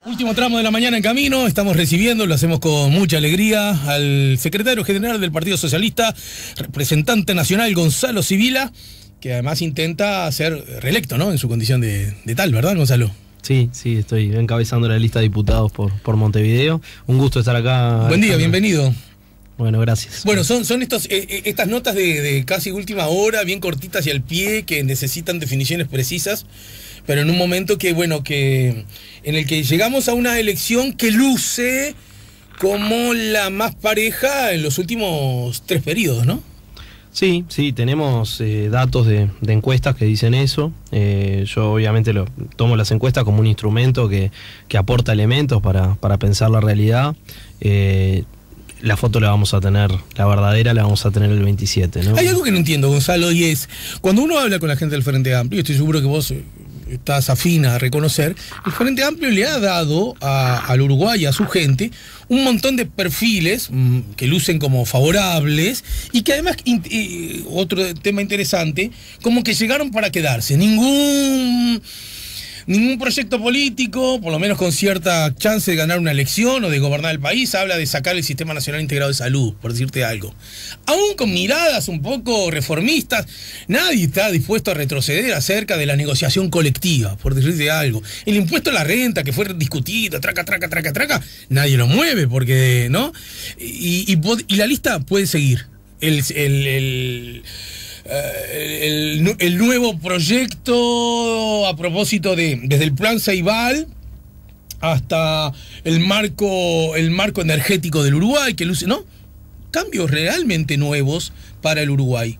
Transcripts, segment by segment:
Último tramo de la mañana en camino, estamos recibiendo, lo hacemos con mucha alegría, al secretario general del Partido Socialista, representante nacional Gonzalo Sibila, que además intenta ser reelecto, ¿no? En su condición de tal, ¿verdad, Gonzalo? Sí, estoy encabezando la lista de diputados por Montevideo. Un gusto estar acá. Buen día, bienvenido. Bueno, gracias. Bueno, son estas notas de casi última hora, bien cortitas y al pie, que necesitan definiciones precisas, pero en un momento en el que llegamos a una elección que luce como la más pareja en los últimos 3 periodos, ¿no? Sí, tenemos datos de encuestas que dicen eso. Yo obviamente tomo las encuestas como un instrumento que aporta elementos para pensar la realidad. La foto la vamos a tener, la verdadera la vamos a tener el 27, ¿no? Hay algo que no entiendo, Gonzalo, y es, cuando uno habla con la gente del Frente Amplio, estoy seguro que vos estás afín a reconocer, el Frente Amplio le ha dado al Uruguay, a su gente, un montón de perfiles que lucen como favorables y que además, otro tema interesante, como que llegaron para quedarse. Ningún proyecto político, por lo menos con cierta chance de ganar una elección o de gobernar el país, habla de sacar el Sistema Nacional Integrado de Salud, por decirte algo. Aún con miradas un poco reformistas, nadie está dispuesto a retroceder acerca de la negociación colectiva, por decirte algo. El impuesto a la renta que fue discutido, traca, nadie lo mueve, porque, ¿no? Y la lista puede seguir. El nuevo proyecto a propósito desde el plan Ceibal hasta el marco energético del Uruguay, que luce, ¿no? Cambios realmente nuevos para el Uruguay.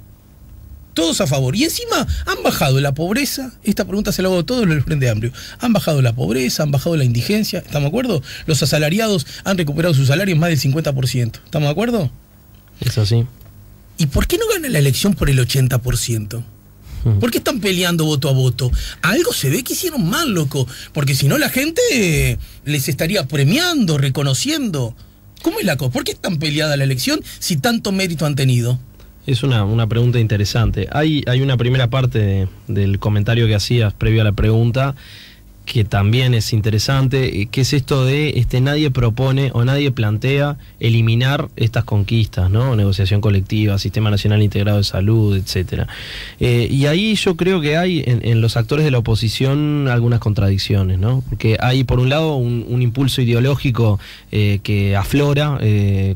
Todos a favor. Y encima han bajado la pobreza. Esta pregunta se la hago a todos los del Frente Amplio. Han bajado la pobreza, han bajado la indigencia. ¿Estamos de acuerdo? Los asalariados han recuperado sus salarios más del 50%. ¿Estamos de acuerdo? Eso sí. ¿Y por qué no ganan la elección por el 80%? ¿Por qué están peleando voto a voto? Algo se ve que hicieron mal, loco. Porque si no la gente les estaría premiando, reconociendo. ¿Cómo es la cosa? ¿Por qué están peleada la elección si tanto mérito han tenido? Es una pregunta interesante. Hay una primera parte del comentario que hacías previo a la pregunta que también es interesante, que es esto de nadie propone o nadie plantea eliminar estas conquistas, ¿no? Negociación colectiva, Sistema Nacional Integrado de Salud, etcétera. Y ahí yo creo que hay en los actores de la oposición algunas contradicciones, ¿no? Porque hay por un lado un impulso ideológico que aflora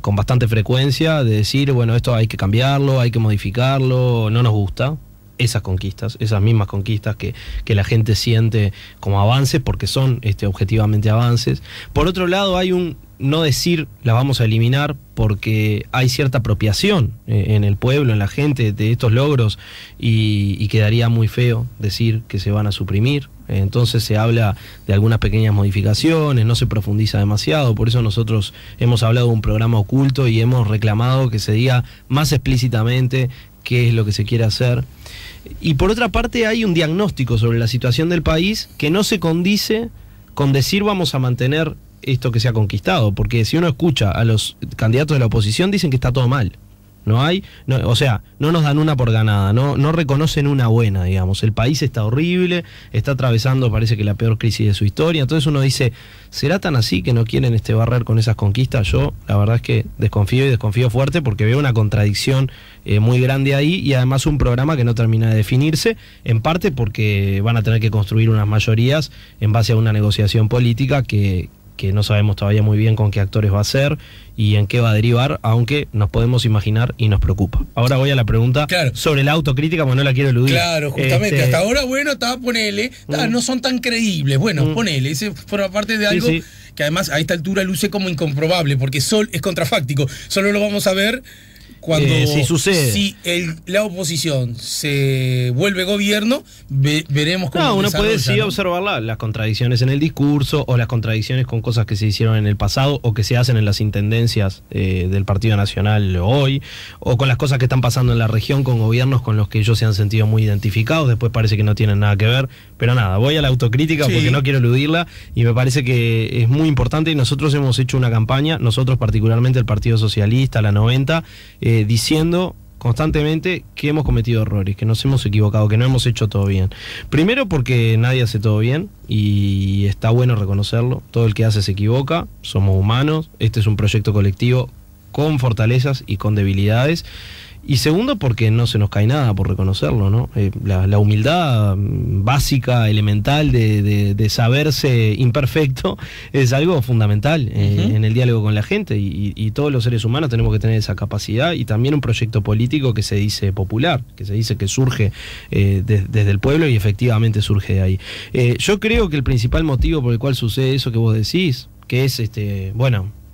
con bastante frecuencia de decir, bueno, esto hay que cambiarlo, hay que modificarlo, no nos gusta. Esas conquistas, esas mismas conquistas que la gente siente como avances, porque son objetivamente avances. Por otro lado, hay un no decir las vamos a eliminar porque hay cierta apropiación en el pueblo, en la gente, de estos logros, y quedaría muy feo decir que se van a suprimir. Entonces se habla de algunas pequeñas modificaciones, no se profundiza demasiado. Por eso nosotros hemos hablado de un programa oculto y hemos reclamado que se diga más explícitamente qué es lo que se quiere hacer. Y por otra parte hay un diagnóstico sobre la situación del país que no se condice con decir vamos a mantener esto que se ha conquistado, porque si uno escucha a los candidatos de la oposición dicen que está todo mal. O sea, no nos dan una por ganada, no reconocen una buena, digamos. El país está horrible, está atravesando, parece que la peor crisis de su historia. Entonces uno dice, ¿será tan así que no quieren barrer con esas conquistas? Yo, la verdad es que desconfío fuerte porque veo una contradicción muy grande ahí, y además un programa que no termina de definirse, en parte porque van a tener que construir unas mayorías en base a una negociación política que no sabemos todavía muy bien con qué actores va a ser y en qué va a derivar, aunque nos podemos imaginar y nos preocupa. Ahora voy a la pregunta sobre la autocrítica, porque no la quiero eludir. Claro, justamente. Hasta ahora, bueno, ponele, no son tan creíbles. Bueno, ponele, ese forma parte de algo que además a esta altura luce como incomprobable, porque es contrafáctico. Solo lo vamos a ver cuando si sucede. Si la oposición se vuelve gobierno, veremos cómo uno puede sí observar las contradicciones en el discurso, o las contradicciones con cosas que se hicieron en el pasado o que se hacen en las intendencias del Partido Nacional hoy, o con las cosas que están pasando en la región con gobiernos con los que ellos se han sentido muy identificados. Después parece que no tienen nada que ver, pero nada, voy a la autocrítica porque no quiero eludirla, y me parece que es muy importante. Y nosotros hemos hecho una campaña, nosotros particularmente el Partido Socialista, la 90, diciendo constantemente que hemos cometido errores, que nos hemos equivocado, que no hemos hecho todo bien. Primero porque nadie hace todo bien y está bueno reconocerlo. Todo el que hace se equivoca, somos humanos, este es un proyecto colectivo con fortalezas y con debilidades. Y segundo, porque no se nos cae nada por reconocerlo, ¿no? La humildad básica, elemental de saberse imperfecto es algo fundamental en el diálogo con la gente y todos los seres humanos tenemos que tener esa capacidad y también un proyecto político que se dice popular, que se dice que surge desde el pueblo y efectivamente surge de ahí. Yo creo que el principal motivo por el cual sucede eso que vos decís, que es,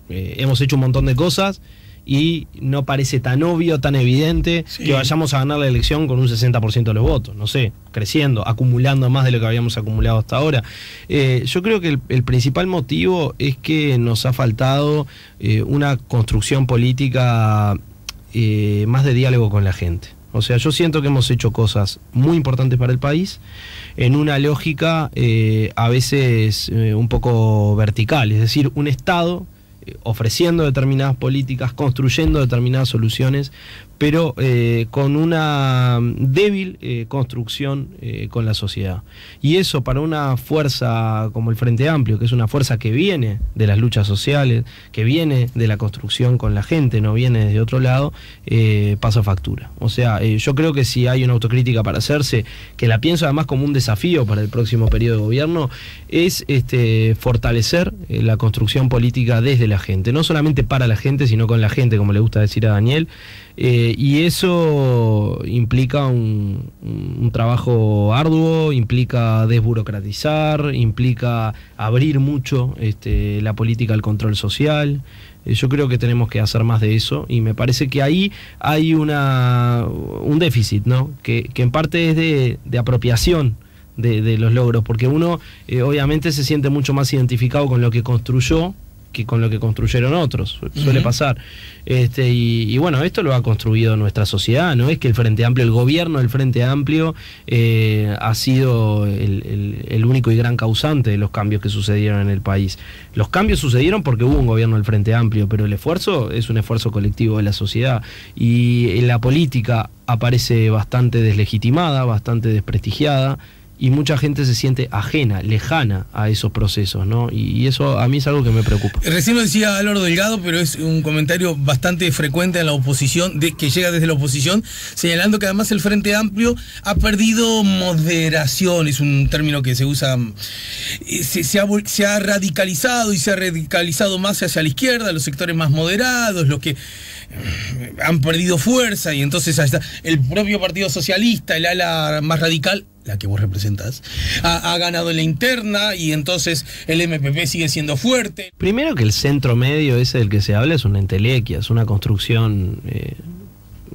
hemos hecho un montón de cosas y no parece tan obvio, tan evidente que vayamos a ganar la elección con un 60% de los votos, no sé, creciendo, acumulando más de lo que habíamos acumulado hasta ahora. Yo creo que el principal motivo es que nos ha faltado una construcción política más de diálogo con la gente. O sea, yo siento que hemos hecho cosas muy importantes para el país en una lógica a veces un poco vertical, es decir, un Estado ofreciendo determinadas políticas, construyendo determinadas soluciones, pero con una débil construcción con la sociedad. Y eso para una fuerza como el Frente Amplio, que es una fuerza que viene de las luchas sociales, que viene de la construcción con la gente, no viene de otro lado, pasa factura. O sea, yo creo que si hay una autocrítica para hacerse, que la pienso además como un desafío para el próximo periodo de gobierno, es fortalecer la construcción política desde la gente, no solamente para la gente, sino con la gente, como le gusta decir a Daniel. Y eso implica un trabajo arduo, implica desburocratizar, implica abrir mucho la política al control social. Yo creo que tenemos que hacer más de eso y me parece que ahí hay un déficit, ¿no? Que en parte es de apropiación de los logros, porque uno obviamente se siente mucho más identificado con lo que construyó que con lo que construyeron otros, suele pasar. Y bueno, esto lo ha construido nuestra sociedad, no es que el Frente Amplio, el gobierno del Frente Amplio ha sido el único y gran causante de los cambios que sucedieron en el país. Los cambios sucedieron porque hubo un gobierno del Frente Amplio, pero el esfuerzo es un esfuerzo colectivo de la sociedad y la política aparece bastante deslegitimada, bastante desprestigiada, y mucha gente se siente ajena, lejana a esos procesos, ¿no? Y eso a mí es algo que me preocupa. Recién lo decía Álvaro Delgado, pero es un comentario bastante frecuente en la oposición, que llega desde la oposición, señalando que además el Frente Amplio ha perdido moderación, es un término que se usa, se ha radicalizado y se ha radicalizado más hacia la izquierda, los sectores más moderados, los que han perdido fuerza, y entonces ahí está el propio Partido Socialista, el ala más radical, la que vos representás, ha ganado en la interna y entonces el MPP sigue siendo fuerte. Primero que el centro medio ese del que se habla es una entelequia, es una construcción,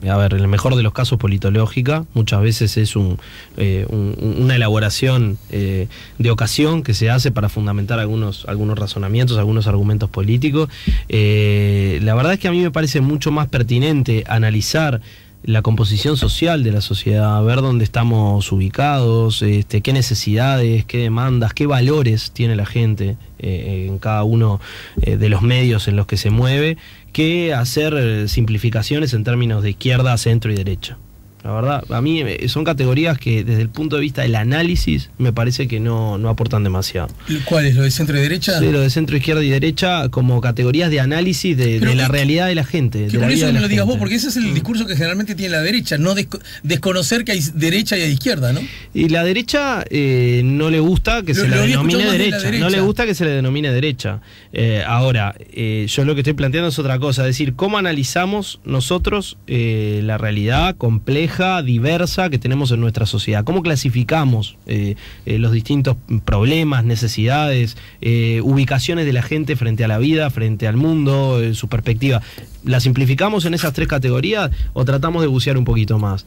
a ver, en el mejor de los casos politológica, muchas veces es una elaboración de ocasión que se hace para fundamentar algunos razonamientos, algunos argumentos políticos. La verdad es que a mí me parece mucho más pertinente analizar la composición social de la sociedad, ver dónde estamos ubicados, qué necesidades, qué demandas, qué valores tiene la gente en cada uno de los medios en los que se mueve, que hacer simplificaciones en términos de izquierda, centro y derecha. La verdad, a mí son categorías que desde el punto de vista del análisis me parece que no aportan demasiado. ¿Cuál es? ¿Lo de centro y derecha? Sí, lo de centro, izquierda y derecha como categorías de análisis de la realidad de la gente. Qué curioso que me lo digas vos, porque ese es el discurso que generalmente tiene la derecha, no desconocer que hay derecha y hay izquierda, ¿no? Y la derecha no le gusta que se la denomine derecha, no le gusta que se le denomine derecha. Ahora, yo lo que estoy planteando es otra cosa, es decir, cómo analizamos nosotros la realidad compleja, diversa que tenemos en nuestra sociedad, cómo clasificamos los distintos problemas, necesidades, ubicaciones de la gente frente a la vida, frente al mundo, su perspectiva. ¿La simplificamos en esas tres categorías o tratamos de bucear un poquito más?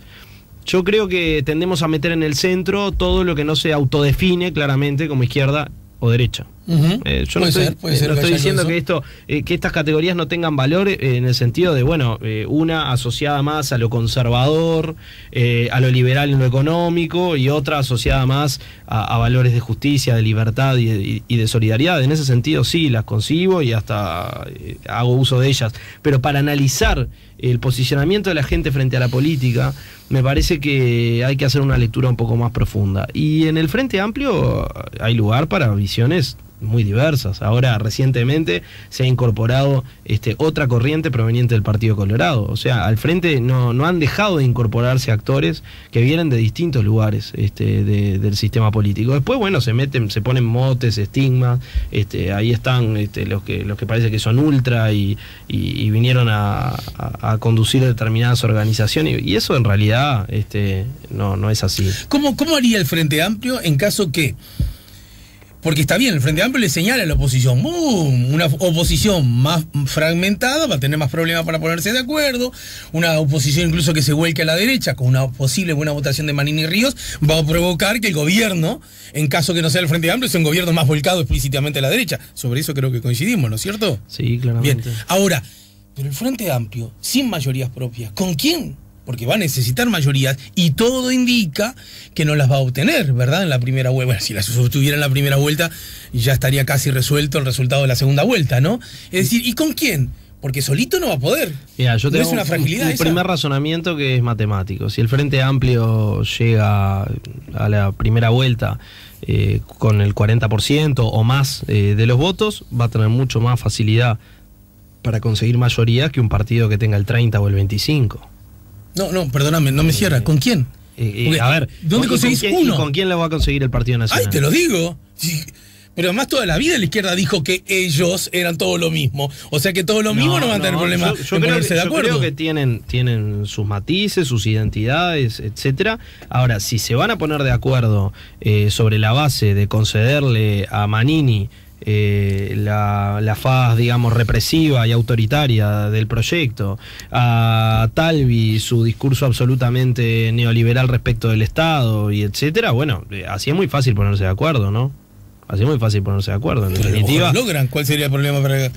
Yo creo que tendemos a meter en el centro todo lo que no se autodefine claramente como izquierda o derecha. Yo no estoy diciendo que estas categorías no tengan valor en el sentido de, una asociada más a lo conservador, a lo liberal en lo económico, y otra asociada más a valores de justicia, de libertad y de solidaridad. En ese sentido sí, las concibo y hasta hago uso de ellas. Pero para analizar el posicionamiento de la gente frente a la política, me parece que hay que hacer una lectura un poco más profunda. Y en el Frente Amplio hay lugar para visiones muy diversas. Ahora, recientemente se ha incorporado otra corriente proveniente del Partido Colorado. O sea, al frente no han dejado de incorporarse actores que vienen de distintos lugares del sistema político. Después, se ponen motes, estigmas. Ahí están los que parece que son ultra y vinieron a conducir determinadas organizaciones. Y eso en realidad no es así. ¿Cómo haría el Frente Amplio en caso que... Porque está bien, el Frente Amplio le señala a la oposición, una oposición más fragmentada va a tener más problemas para ponerse de acuerdo, una oposición incluso que se vuelque a la derecha con una posible buena votación de Manini y Ríos va a provocar que el gobierno, en caso que no sea el Frente Amplio, sea un gobierno más volcado explícitamente a la derecha. Sobre eso creo que coincidimos, ¿no es cierto? Sí, claramente. Bien, ahora, pero el Frente Amplio, sin mayorías propias, ¿con quién? Porque va a necesitar mayorías y todo indica que no las va a obtener, ¿verdad? En la primera vuelta. Bueno, si las obtuviera en la primera vuelta, ya estaría casi resuelto el resultado de la segunda vuelta, ¿no? Es decir, ¿y con quién? Porque solito no va a poder. Mira, yo tengo una fragilidad un primer razonamiento que es matemático. Si el Frente Amplio llega a la primera vuelta con el 40% o más de los votos, va a tener mucho más facilidad para conseguir mayoría que un partido que tenga el 30 o el 25%. No, perdóname, no me cierra. ¿Con quién? A ver, ¿dónde conseguís uno? ¿Con quién le va a conseguir el Partido Nacional? ¡Ay, te lo digo! Sí, pero además toda la vida la izquierda dijo que ellos eran todo lo mismo. O sea que todo lo mismo no van a tener problema en ponerse de acuerdo. Yo creo que tienen sus matices, sus identidades, etcétera. Ahora, si se van a poner de acuerdo sobre la base de concederle a Manini la faz, digamos, represiva y autoritaria del proyecto, a Talvi su discurso absolutamente neoliberal respecto del Estado y etcétera, así es muy fácil ponerse de acuerdo, ¿no? Así es muy fácil ponerse de acuerdo. En definitiva, ¿lo logran? ¿Cuál sería el problema para...?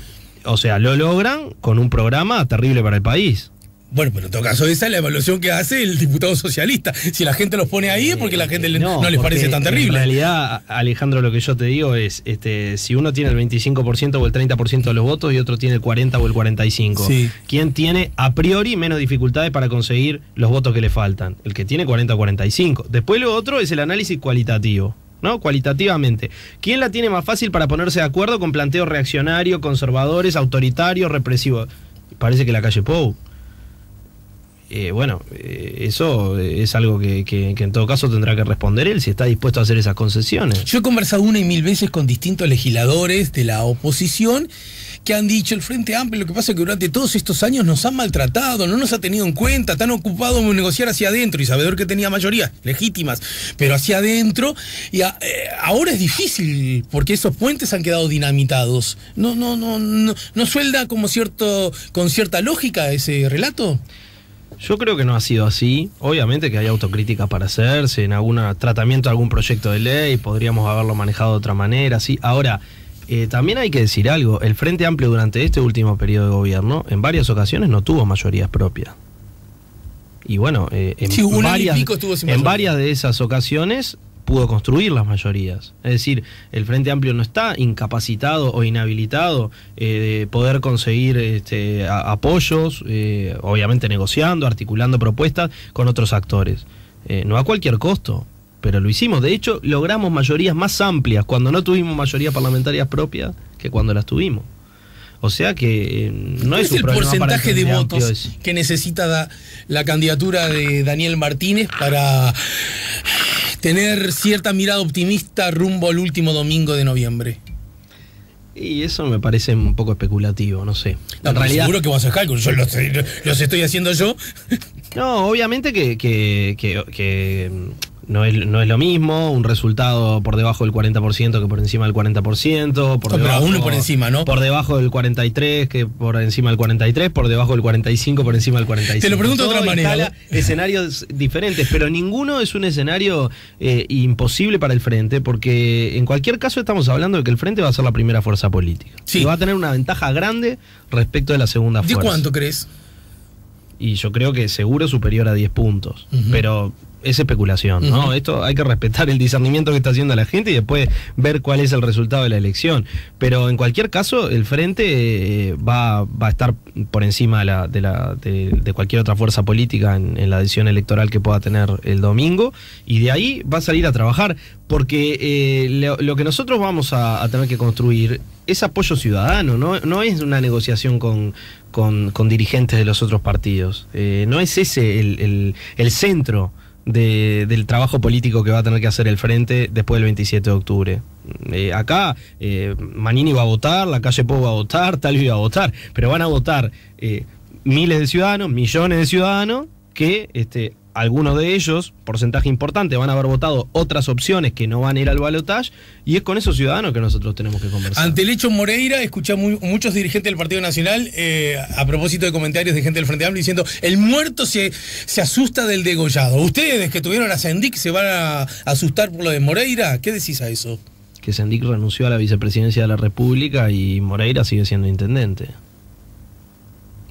O sea, lo logran con un programa terrible para el país. Bueno, pero en todo caso esa es la evaluación que hace el diputado socialista. Si la gente los pone ahí es porque la gente no les parece tan terrible. En realidad, Alejandro, lo que yo te digo es, si uno tiene el 25% o el 30% de los votos y otro tiene el 40 o el 45, sí. ¿Quién tiene a priori menos dificultades para conseguir los votos que le faltan? El que tiene 40 o 45. Después lo otro es el análisis cualitativo, ¿no? Cualitativamente. ¿Quién la tiene más fácil para ponerse de acuerdo con planteos reaccionarios, conservadores, autoritarios, represivos? Parece que la calle Pou. Eso es algo que en todo caso tendrá que responder él si está dispuesto a hacer esas concesiones. Yo he conversado una y mil veces con distintos legisladores de la oposición que han dicho el Frente Amplio, lo que pasa es que durante todos estos años nos han maltratado, no nos ha tenido en cuenta, tan ocupado en negociar hacia adentro y sabedor que tenía mayorías legítimas, pero hacia adentro, y ahora es difícil porque esos puentes han quedado dinamitados. ¿No suelda con cierta lógica ese relato? Yo creo que no ha sido así. Obviamente que hay autocrítica para hacerse, en algún tratamiento de algún proyecto de ley, podríamos haberlo manejado de otra manera, sí. Ahora, también hay que decir algo, el Frente Amplio durante este último periodo de gobierno, en varias ocasiones no tuvo mayorías propias. Y en varias de esas ocasiones pudo construir las mayorías. Es decir, el Frente Amplio no está incapacitado o inhabilitado de poder conseguir apoyos, obviamente negociando, articulando propuestas con otros actores. No a cualquier costo, pero lo hicimos. De hecho, logramos mayorías más amplias cuando no tuvimos mayorías parlamentarias propias que cuando las tuvimos. O sea que no es un problema. ¿Cuál es el porcentaje de votos que necesita la candidatura de Daniel Martínez para tener cierta mirada optimista rumbo al último domingo de noviembre? Y eso me parece un poco especulativo, no sé. En realidad, seguro que vas a hacer cálculos, yo los estoy haciendo yo. No, obviamente que no es lo mismo un resultado por debajo del 40% que por encima del 40%, uno por encima, ¿no? Por debajo del 43% que por encima del 43%, por debajo del 45% por encima del 45%. Te lo pregunto de otra manera. Escenarios diferentes, pero ninguno es un escenario imposible para el Frente, porque en cualquier caso estamos hablando de que el Frente va a ser la primera fuerza política. Sí. Y va a tener una ventaja grande respecto de la segunda fuerza. ¿De cuánto crees? Y yo creo que seguro superior a 10 puntos, pero es especulación, ¿no? Esto hay que respetar el discernimiento que está haciendo la gente y después ver cuál es el resultado de la elección. Pero en cualquier caso, el Frente va a estar por encima de cualquier otra fuerza política en la decisión electoral que pueda tener el domingo, y de ahí va a salir a trabajar, porque lo que nosotros vamos a tener que construir es apoyo ciudadano, no es una negociación con dirigentes de los otros partidos. No es ese el centro del trabajo político que va a tener que hacer el Frente después del 27 de octubre. Acá Manini va a votar, la calle Pou va a votar, Talvi va a votar, pero van a votar miles de ciudadanos, millones de ciudadanos, que algunos de ellos, porcentaje importante, van a haber votado otras opciones que no van a ir al balotaje, y es con esos ciudadanos que nosotros tenemos que conversar. Ante el hecho Moreira, escuché muchos dirigentes del Partido Nacional, a propósito de comentarios de gente del Frente Amplio, diciendo: el muerto se asusta del degollado. ¿Ustedes que tuvieron a Sendik se van a asustar por lo de Moreira? ¿Qué decís a eso? Que Sendik renunció a la vicepresidencia de la República y Moreira sigue siendo intendente.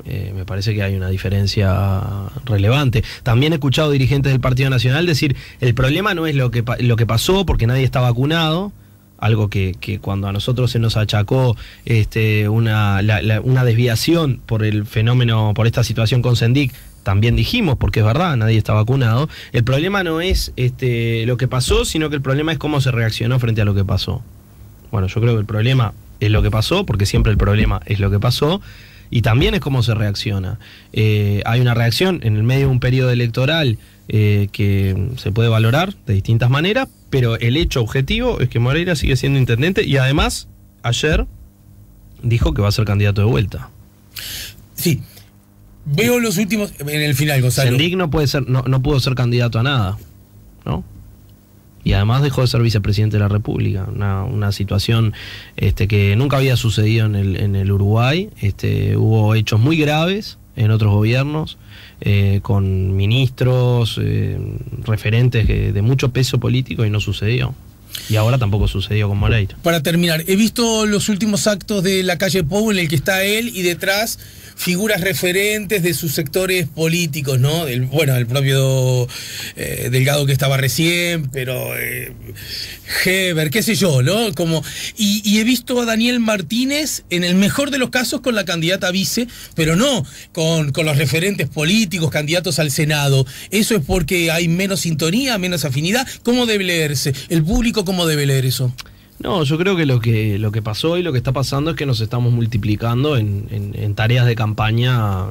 Me parece que hay una diferencia relevante. También he escuchado dirigentes del Partido Nacional decir: el problema no es lo que pasó porque nadie está vacunado, algo que cuando a nosotros se nos achacó una desviación por el fenómeno, por esta situación con Sendik, también dijimos, porque es verdad, nadie está vacunado. El problema no es lo que pasó, sino que el problema es cómo se reaccionó frente a lo que pasó. Bueno, yo creo que el problema es lo que pasó, porque siempre el problema es lo que pasó, y también es cómo se reacciona. Hay una reacción en el medio de un periodo electoral que se puede valorar de distintas maneras, pero el hecho objetivo es que Moreira sigue siendo intendente, y además ayer dijo que va a ser candidato de vuelta. Sí. Veo los últimos en el final, Gonzalo. Sendik no pudo ser candidato a nada, ¿no? Y además dejó de ser vicepresidente de la República, una situación que nunca había sucedido en el Uruguay. Hubo hechos muy graves en otros gobiernos, con ministros, referentes de mucho peso político, y no sucedió. Y ahora tampoco sucedió con Moreira. Para terminar, he visto los últimos actos de la calle Pou en el que está él y detrás figuras referentes de sus sectores políticos, ¿no? El propio Delgado, que estaba recién, pero Heber, qué sé yo, ¿no? Y he visto a Daniel Martínez, en el mejor de los casos, con la candidata vice, pero no con los referentes políticos, candidatos al Senado. ¿Eso es porque hay menos sintonía, menos afinidad? ¿Cómo debe leerse? ¿El público cómo debe leer eso? No, yo creo que lo que pasó y lo que está pasando es que nos estamos multiplicando en tareas de campaña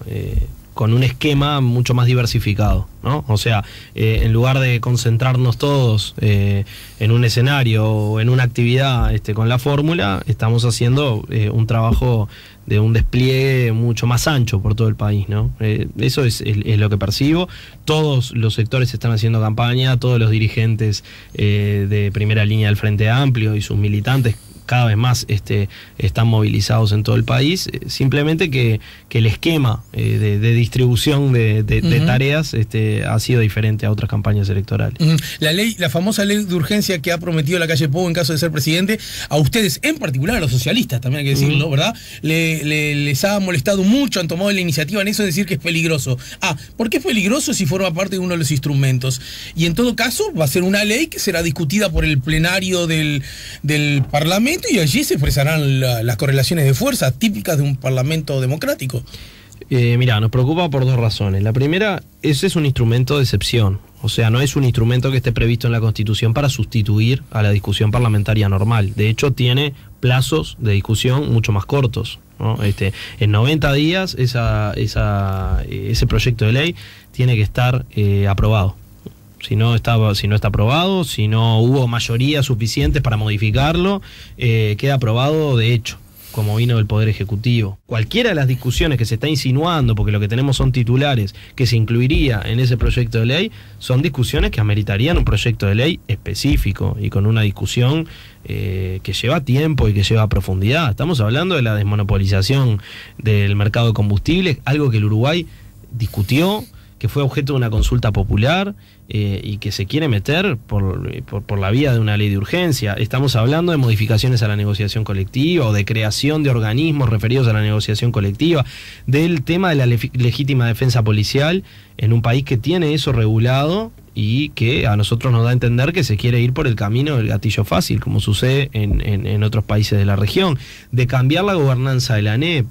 con un esquema mucho más diversificado, ¿no? O sea, en lugar de concentrarnos todos en un escenario o en una actividad con la fórmula, estamos haciendo un trabajo de un despliegue mucho más ancho por todo el país, ¿no? Eso es lo que percibo. Todos los sectores están haciendo campaña, todos los dirigentes de primera línea del Frente Amplio y sus militantes cada vez más están movilizados en todo el país. Simplemente que el esquema de distribución de tareas ha sido diferente a otras campañas electorales. La famosa ley de urgencia que ha prometido la calle Pou en caso de ser presidente, a ustedes, en particular a los socialistas, también hay que decirlo, ¿verdad? Les ha molestado mucho, han tomado la iniciativa en eso de decir que es peligroso. ¿Por qué es peligroso si forma parte de uno de los instrumentos? Y en todo caso va a ser una ley que será discutida por el plenario del Parlamento, y allí se expresarán las correlaciones de fuerza típicas de un parlamento democrático. Mira, nos preocupa por dos razones. La primera, ese es un instrumento de excepción. O sea, no es un instrumento que esté previsto en la Constitución para sustituir a la discusión parlamentaria normal. De hecho, tiene plazos de discusión mucho más cortos, ¿no? En 90 días ese proyecto de ley tiene que estar aprobado. Si no está aprobado, si no hubo mayoría suficiente para modificarlo, queda aprobado de hecho. como vino del Poder Ejecutivo. Cualquiera de las discusiones que se está insinuando, porque lo que tenemos son titulares, que se incluiría en ese proyecto de ley, son discusiones que ameritarían un proyecto de ley específico y con una discusión que lleva tiempo y que lleva profundidad. Estamos hablando de la desmonopolización del mercado de combustibles, algo que el Uruguay discutió, que fue objeto de una consulta popular y que se quiere meter por la vía de una ley de urgencia. Estamos hablando de modificaciones a la negociación colectiva o de creación de organismos referidos a la negociación colectiva, del tema de la legítima defensa policial en un país que tiene eso regulado y que a nosotros nos da a entender que se quiere ir por el camino del gatillo fácil, como sucede en otros países de la región, de cambiar la gobernanza de la ANEP.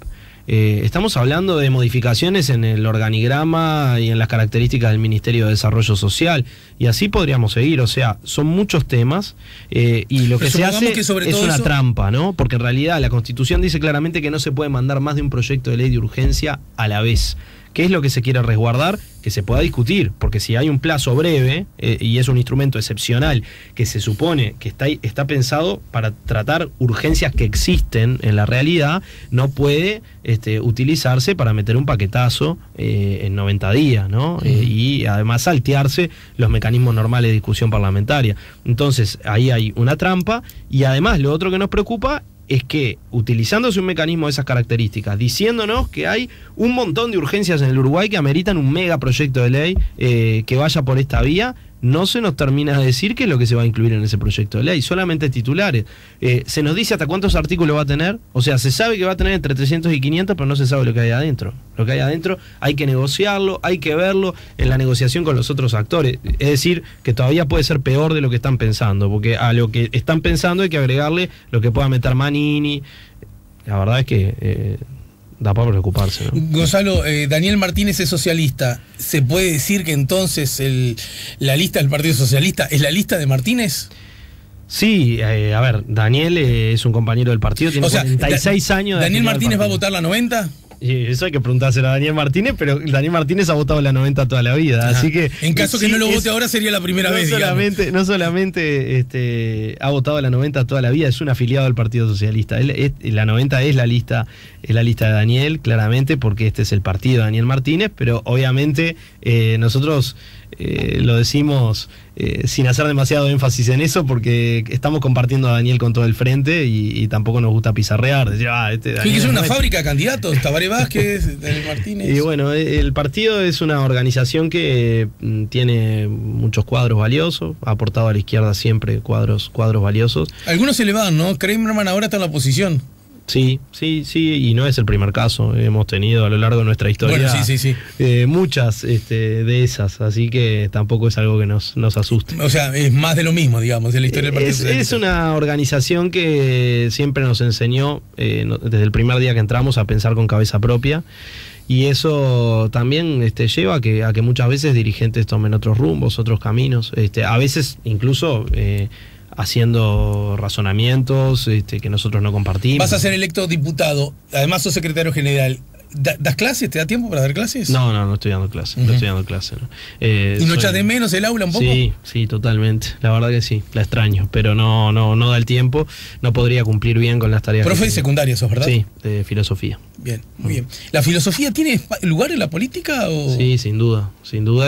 Estamos hablando de modificaciones en el organigrama y en las características del Ministerio de Desarrollo Social, y así podríamos seguir. O sea, son muchos temas y lo que se hace es una trampa, ¿no? Porque en realidad la Constitución dice claramente que no se puede mandar más de un proyecto de ley de urgencia a la vez. ¿Qué es lo que se quiere resguardar? Que se pueda discutir, porque si hay un plazo breve y es un instrumento excepcional que se supone que está pensado para tratar urgencias que existen en la realidad, no puede utilizarse para meter un paquetazo en 90 días, ¿no? Y además saltearse los mecanismos normales de discusión parlamentaria. Entonces ahí hay una trampa, y además lo otro que nos preocupa es que, utilizándose un mecanismo de esas características, diciéndonos que hay un montón de urgencias en el Uruguay que ameritan un megaproyecto de ley que vaya por esta vía, no se nos termina de decir qué es lo que se va a incluir en ese proyecto de ley, solamente titulares. Se nos dice hasta cuántos artículos va a tener, o sea, se sabe que va a tener entre 300 y 500, pero no se sabe lo que hay adentro. Lo que hay adentro hay que negociarlo, hay que verlo en la negociación con los otros actores. Es decir, que todavía puede ser peor de lo que están pensando, porque a lo que están pensando hay que agregarle lo que pueda meter Manini. La verdad es que da para preocuparse, ¿no? Gonzalo, Daniel Martínez es socialista. ¿Se puede decir que entonces la lista del Partido Socialista es la lista de Martínez? Sí, a ver, Daniel es un compañero del partido, tiene 46 años. ¿Daniel Martínez va a votar la 90? Eso hay que preguntárselo a Daniel Martínez, pero Daniel Martínez ha votado la 90 toda la vida, así que... En caso que no lo vote ahora sería la primera vez, No solamente ha votado la 90 toda la vida, es un afiliado del Partido Socialista. La 90 es la lista de Daniel, claramente, porque este es el partido de Daniel Martínez, pero obviamente nosotros lo decimos sin hacer demasiado énfasis en eso, porque estamos compartiendo a Daniel con todo el frente y tampoco nos gusta pizarrear, decir, Daniel es una fábrica de candidatos, Tabaré Vázquez, Daniel Martínez. Y bueno, el partido es una organización que tiene muchos cuadros valiosos, ha aportado a la izquierda siempre cuadros valiosos. Algunos se le van, ¿no? Kramerman ahora está en la oposición. Sí, y no es el primer caso. Hemos tenido a lo largo de nuestra historia muchas de esas, así que tampoco es algo que nos asuste. O sea, es más de lo mismo, digamos, de la historia del Partido Socialista. Es una organización que siempre nos enseñó, desde el primer día que entramos, a pensar con cabeza propia. Y eso también lleva a que muchas veces dirigentes tomen otros rumbos, otros caminos. A veces incluso... haciendo razonamientos que nosotros no compartimos. Vas a ser electo diputado, además sos secretario general. ¿Das clases? ¿Te da tiempo para dar clases? No estoy dando clases. No estoy dando clases. ¿Y no echas de menos el aula un poco? Sí, totalmente. La verdad que sí, la extraño, pero no da el tiempo. No podría cumplir bien con las tareas. Profe de secundaria sos, ¿verdad? Sí, de filosofía. Bien, muy bien. ¿La filosofía tiene lugar en la política? ¿O? Sí, sin duda,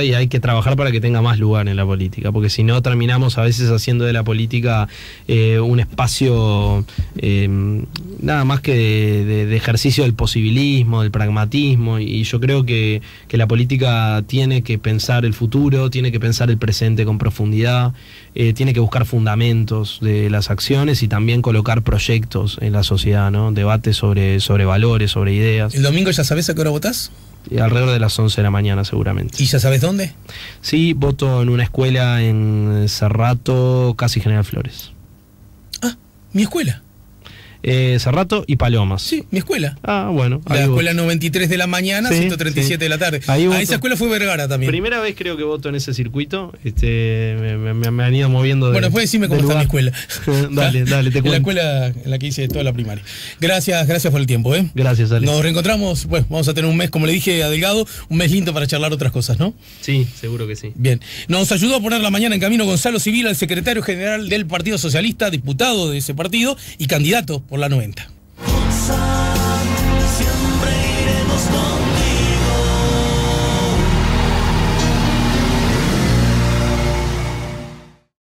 y hay que trabajar para que tenga más lugar en la política, porque si no terminamos a veces haciendo de la política un espacio nada más que de ejercicio del posibilismo, del pragmatismo, y yo creo que la política tiene que pensar el futuro, tiene que pensar el presente con profundidad, tiene que buscar fundamentos de las acciones y también colocar proyectos en la sociedad, ¿no? Debates sobre valores, sobre ideas. ¿El domingo ya sabés a qué hora votás? Alrededor de las 11 de la mañana seguramente. ¿Y ya sabes dónde? Sí, voto en una escuela en Cerrato, casi General Flores. Ah, mi escuela. Cerrato y Palomas. Sí, mi escuela. Ah, bueno. La escuela 93 de la mañana, 137 de la tarde. Esa escuela fue Vergara también. Primera vez creo que voto en ese circuito. Me han ido moviendo de... Bueno, después decime cómo está mi escuela. Dale, te cuento. En la escuela en la que hice toda la primaria. Gracias por el tiempo, ¿eh? Gracias, Ale. Nos reencontramos, bueno, vamos a tener un mes, como le dije a Delgado, un mes lindo para charlar otras cosas, ¿no? Sí, seguro que sí. Bien. Nos ayudó a poner la mañana en camino Gonzalo Civil, el secretario general del Partido Socialista, diputado de ese partido y candidato por la 90. siempre